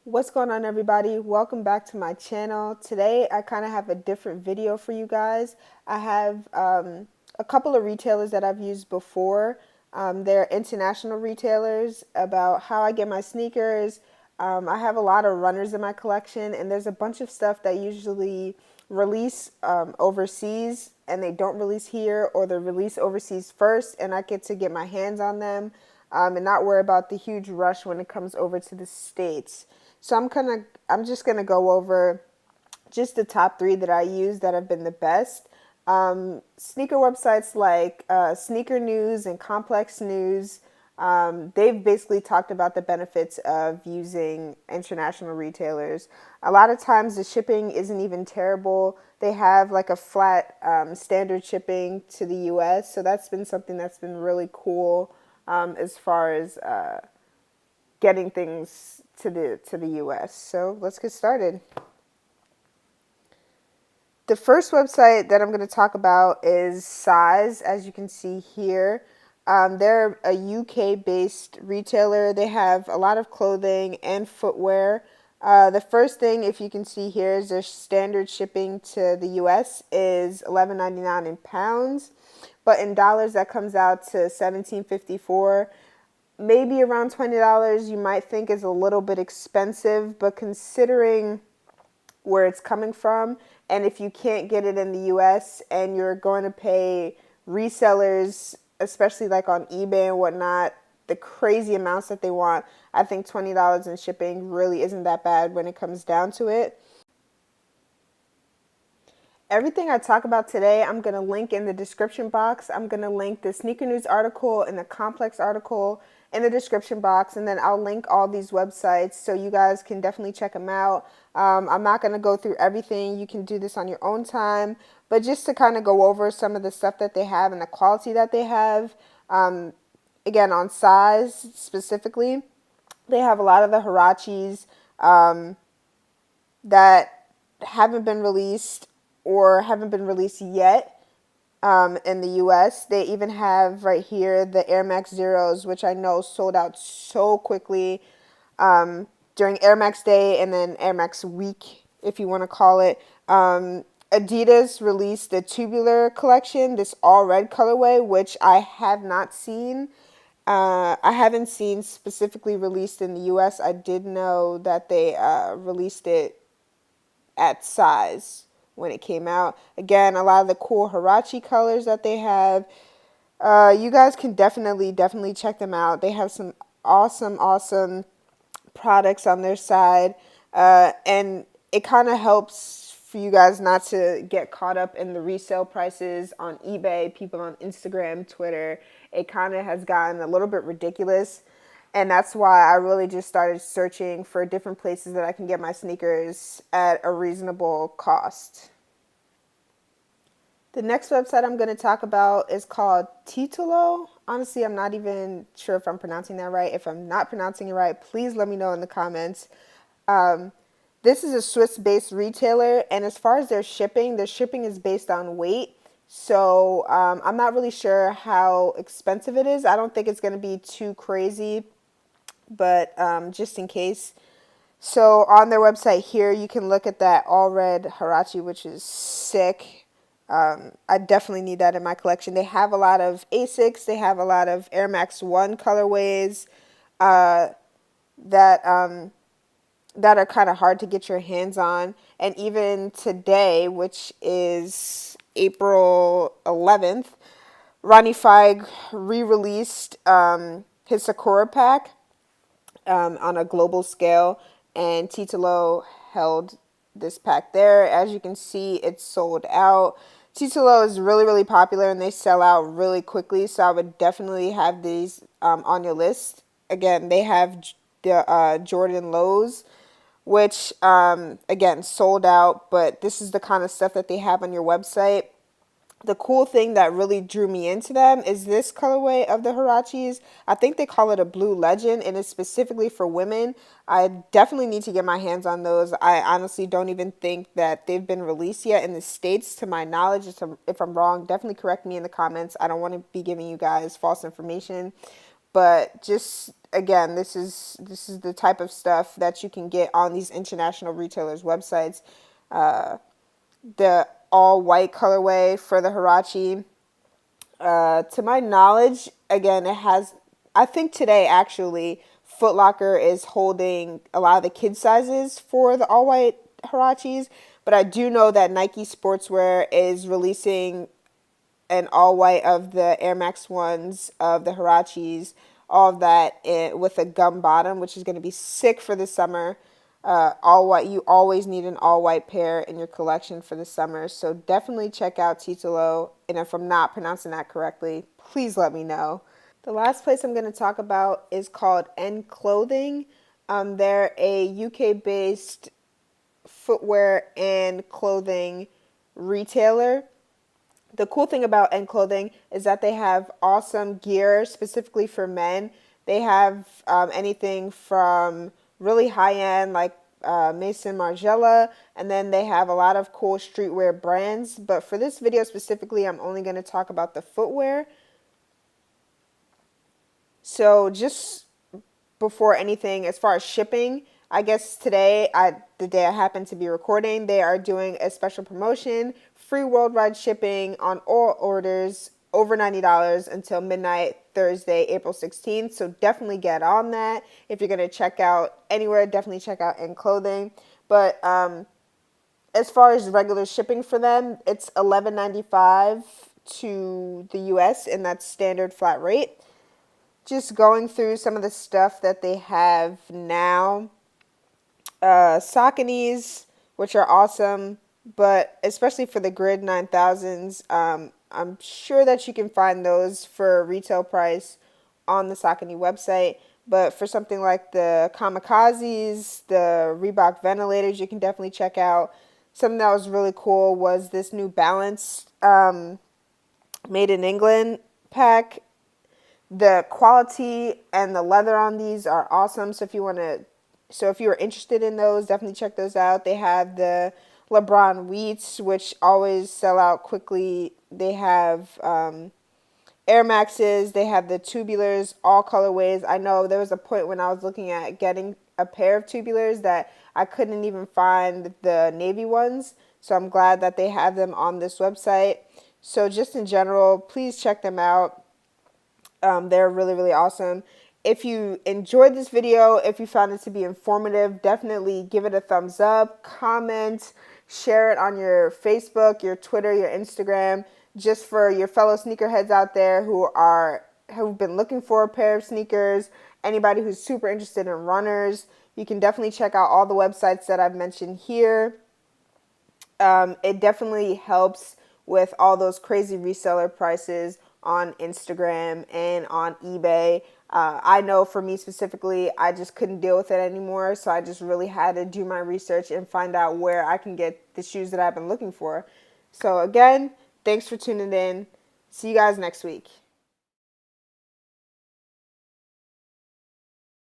What's going on, everybody? Welcome back to my channel. Today I kind of have a different video for you guys. I have a couple of retailers that I've used before. They're international retailers about how I get my sneakers. I have a lot of runners in my collection, and there's a bunch of stuff that usually release overseas and they don't release here, or they're released overseas first and I get to get my hands on them and not worry about the huge rush when it comes over to the States. So I'm just gonna go over just the top three that I use that have been the best. Sneaker websites like Sneaker News and Complex News, they've basically talked about the benefits of using international retailers. A lot of times the shipping isn't even terrible. They have like a flat standard shipping to the US, so that's been something that's been really cool as far as getting things to the US. So let's get started. The first website that I'm going to talk about is Size, as you can see here. They're a UK-based retailer. They have a lot of clothing and footwear. The first thing, if you can see here, is their standard shipping to the US is $11.99 in pounds, but in dollars that comes out to $17.54. Maybe around $20 you might think is a little bit expensive, but considering where it's coming from, and if you can't get it in the US and you're going to pay resellers, especially like on eBay and whatnot, the crazy amounts that they want, I think $20 in shipping really isn't that bad when it comes down to it. Everything I talk about today, I'm going to link in the description box. I'm going to link the Sneaker News article and the Complex article in the description box, and then I'll link all these websites so you guys can definitely check them out. I'm not going to go through everything. You can do this on your own time, but just to kind of go over some of the stuff that they have and the quality that they have. Again, on Size specifically, they have a lot of the Huaraches that haven't been released or haven't been released yet in the US. They even have right here the Air Max Zeros, which I know sold out so quickly during Air Max Day and then Air Max Week, if you want to call it. Adidas released the Tubular collection, this all red colorway, which I have not seen. I haven't seen specifically released in the US. I did know that they released it at Size when it came out. Again, a lot of the cool Huarache colors that they have. You guys can definitely check them out. They have some awesome products on their side. And it kind of helps for you guys not to get caught up in the resale prices on eBay, people on Instagram, Twitter. It kind of has gotten a little bit ridiculous. And that's why I really just started searching for different places that I can get my sneakers at a reasonable cost. The next website I'm going to talk about is called Ttoolow. Honestly, I'm not even sure if I'm pronouncing that right. If I'm not pronouncing it right, please let me know in the comments. This is a Swiss-based retailer, and as far as their shipping is based on weight. So I'm not really sure how expensive it is. I don't think it's going to be too crazy, but just in case. So on their website here, you can look at that all red Huarache, which is sick. I definitely need that in my collection. They have a lot of Asics. They have a lot of Air Max 1 colorways that are kind of hard to get your hands on. And even today, which is April 11th, Ronnie Feig re-released his Sakura pack on a global scale, and Ttoolow held this pack there. As you can see, it's sold out. Ttoolow is really popular, and they sell out really quickly, so I would definitely have these on your list. Again, they have the Jordan Lows, which again sold out, but this is the kind of stuff that they have on your website. The cool thing that really drew me into them is this colorway of the Huaraches. I think they call it a Blue Legend, and it's specifically for women. I definitely need to get my hands on those. I honestly don't even think that they've been released yet in the States, to my knowledge. If I'm wrong, definitely correct me in the comments. I don't want to be giving you guys false information. But just again, this is the type of stuff that you can get on these international retailers' websites. The all white colorway for the Huarache. To my knowledge, again, it has. I think today actually, Foot Locker is holding a lot of the kid sizes for the all white Huaraches, but I do know that Nike Sportswear is releasing an all white of the Air Max ones of the Huaraches, all of that with a gum bottom, which is going to be sick for the summer. All white. You always need an all white pair in your collection for the summer. So definitely check out Ttoolow. And if I'm not pronouncing that correctly, please let me know. The last place I'm going to talk about is called End Clothing. They're a UK based footwear and clothing retailer. The cool thing about End Clothing is that they have awesome gear specifically for men. They have anything from really high end like Mason Margiela, and then they have a lot of cool streetwear brands. But for this video specifically, I'm only going to talk about the footwear. So just before anything, as far as shipping, I guess today, the day I happen to be recording, they are doing a special promotion, free worldwide shipping on all orders over $90 until midnight Thursday, April 16th. So definitely get on that. If you're going to check out anywhere, definitely check out End Clothing. But as far as regular shipping for them, it's $11.95 to the US, and that's standard flat rate. Just going through some of the stuff that they have now. Sauconys, which are awesome, but especially for the Grid 9000s, I'm sure that you can find those for retail price on the Saucony website. But for something like the Kamikazes, the Reebok ventilators, you can definitely check out. Something that was really cool was this New Balance Made in England pack. The quality and the leather on these are awesome. So if you are interested in those, definitely check those out. They have the LeBron Wheats, which always sell out quickly. They have Air Maxes. They have the tubulars, all colorways. I know there was a point when I was looking at getting a pair of tubulars that I couldn't even find the navy ones. So I'm glad that they have them on this website. So just in general, please check them out. They're really, really awesome. If you enjoyed this video, if you found it to be informative, definitely give it a thumbs up, comment, share it on your Facebook, your Twitter, your Instagram, just for your fellow sneakerheads out there who've been looking for a pair of sneakers, anybody who's super interested in runners. You can definitely check out all the websites that I've mentioned here. It definitely helps with all those crazy reseller prices on Instagram and on eBay. I know for me specifically, I just couldn't deal with it anymore. So I just really had to do my research and find out where I can get the shoes that I've been looking for. So again, thanks for tuning in. See you guys next week.